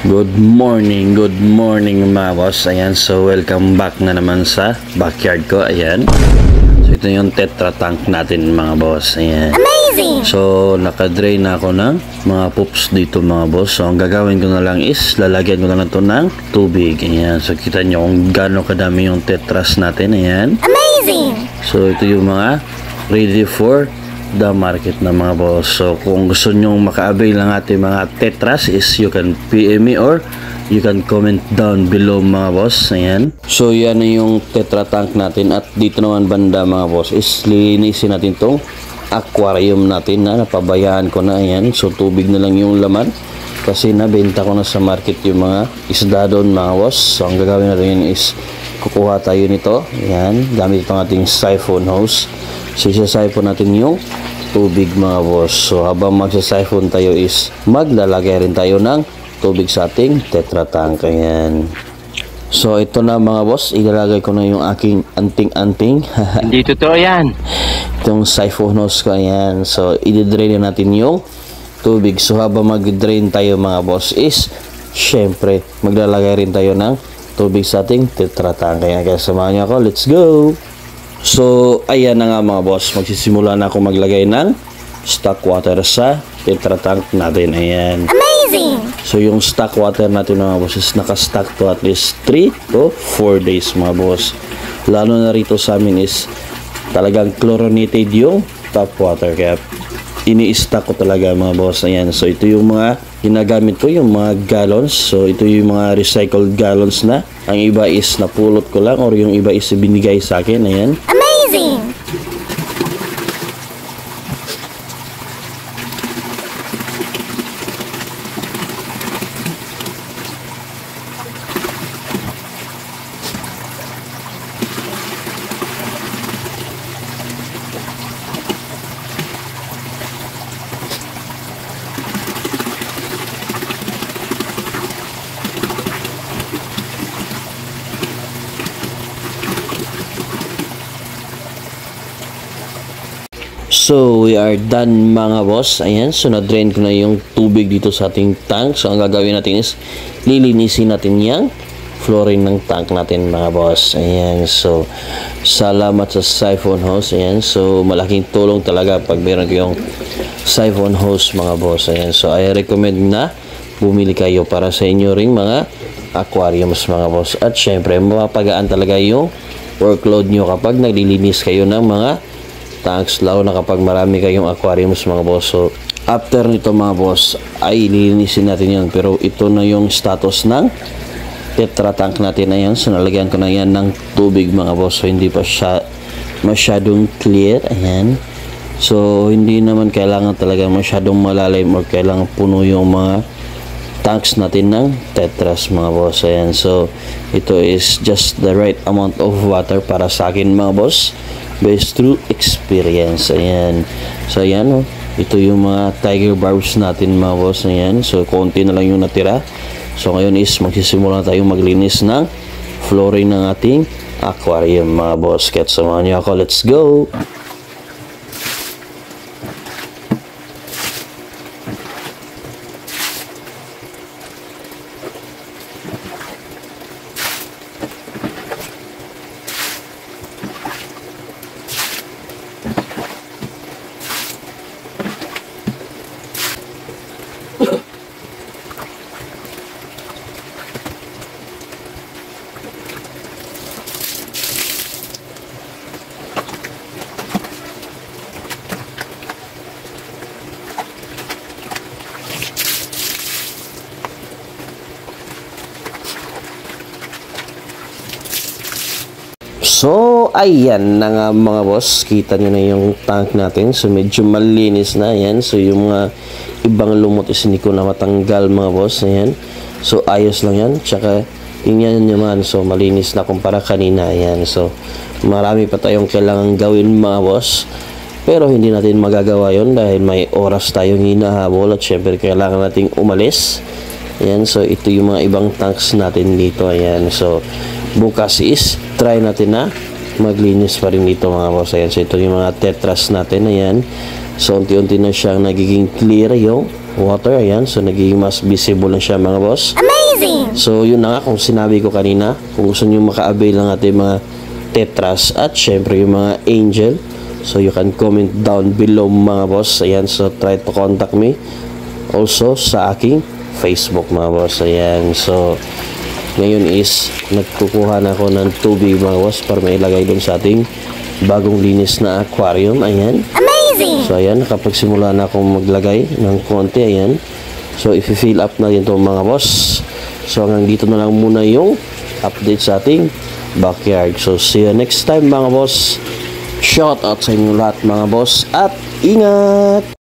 Good morning mga boss. Ayan, so welcome back na naman sa backyard ko. Ayan. So ito yung tetra tank natin mga boss. Ayan. Amazing! So naka-drain na ako ng mga poops dito mga boss. So ang gagawin ko na lang is lalagyan ko na lang ito ng tubig. Ayan. So kita nyo kung gaano kadami yung tetras natin. Ayan. Amazing! So ito yung mga ready for the market na mga boss. So kung gusto nyong maka-avail ng ating mga tetras is you can PM me or you can comment down below mga boss. Ayan. So yan na yung tetra tank natin at dito naman banda mga boss is linisin natin tong aquarium natin na napabayaan ko na. Ayan. So tubig na lang yung laman kasi nabenta ko na sa market yung mga isda doon mga boss. So ang gagawin natin is kukuha tayo nito. Ayan. Gamit itong ating siphon hose. So isa-siphon natin yung tubig mga boss. So habang magsa-siphon tayo is maglalagay rin tayo ng tubig sa ating tetra tank. Ayan. So ito na mga boss, ilalagay ko na yung aking anting-anting. Hindi totoo yan. Itong siphon hose ko. Ayan. So i-drain na natin yung tubig. So habang mag-drain tayo mga boss is syempre maglalagay rin tayo ng tubig sa ating tetra tank. Kaya samahan niyo ako. Let's go! So, ayan na nga mga boss. Magsisimula na ako maglagay ng stock water sa tetra tank natin. Ayan. Amazing! So, yung stock water natin mga boss is nakastock to at least 3 to 4 days mga boss. Lalo na rito sa amin is talagang chlorinated yung tap water. Kaya ini-stock ko talaga mga boss. Ayan. So, ito yung mga ginagamit ko, yung mga gallons. So, ito yung mga recycled gallons na. Ang iba is napulot ko lang or yung iba is binigay sa akin. Ayan. Amazing! So, we are done mga boss. Ayan. So, na-drain ko na yung tubig dito sa ating tank. So, ang gagawin natin is lilinisin natin yung flooring ng tank natin mga boss. Ayan. So, salamat sa siphon hose. Ayan. So, malaking tulong talaga pag meron kayong siphon hose mga boss. Ayan. So, I recommend na bumili kayo para sa inyo ring mga aquariums mga boss. At syempre, mapapagaan talaga yung workload nyo kapag naglilinis kayo ng mga tanks, lalo na kapag marami kayong aquariums mga boss. So after nito mga boss ay lilinisin natin yan, pero ito na yung status ng tetra tank natin na yan. So nalagyan ko na yan ng tubig mga boss. So hindi pa siya masyadong clear. Ayan. So hindi naman kailangan talaga masyadong malalim or kailangan puno yung mga tanks natin ng tetras mga boss. Ayan. So ito is just the right amount of water para sa akin mga boss, based through experience. Ayan. So ayan oh. Ito yung mga tiger barbs natin mga boss. Ayan. So konti na lang yung natira. So ngayon is magsisimula na tayong maglinis ng flooring ng ating aquarium mga boss. Kaya samahan niyo ako. Let's go! So, ayan na nga mga boss. Kita nyo na yung tank natin. So, medyo malinis na. Ayan. So, yung mga ibang lumot is hindi ko na matanggal mga boss. Ayan. So, ayos lang yan. Tsaka, yung yan naman. So, malinis na kumpara kanina. Ayan. So, marami pa tayong kailangan gawin mga boss. Pero, hindi natin magagawa yon dahil may oras tayong hinahabol. At syempre, kailangan nating umalis. Ayan. So, ito yung mga ibang tanks natin dito. Ayan. So, bukas is try natin na maglinis pa rin dito mga boss. Ayan. So ito yung mga tetras natin. Ayan. So unti-unti na siyang nagiging clear yung water. Ayan, so nagiging mas visible lang siya mga boss. Amazing! So yun na nga kung sinabi ko kanina, kung gusto nyo maka-avail ng ating mga tetras at syempre yung mga angel, so you can comment down below mga boss. Ayan, so try to contact me also sa aking Facebook mga boss. Ayan, so ngayon is nagkukuha na ako ng tubig mga boss para mailagay dun sa ating bagong linis na aquarium. Ayan, Amazing! so ayan, nakapagsimula na akong maglagay ng konti. Ayan, so i-fill up na din to mga boss. So hanggang dito na lang muna yung update sa ating backyard. So see you next time mga boss. Shout out sa inyo lahat mga boss at ingat!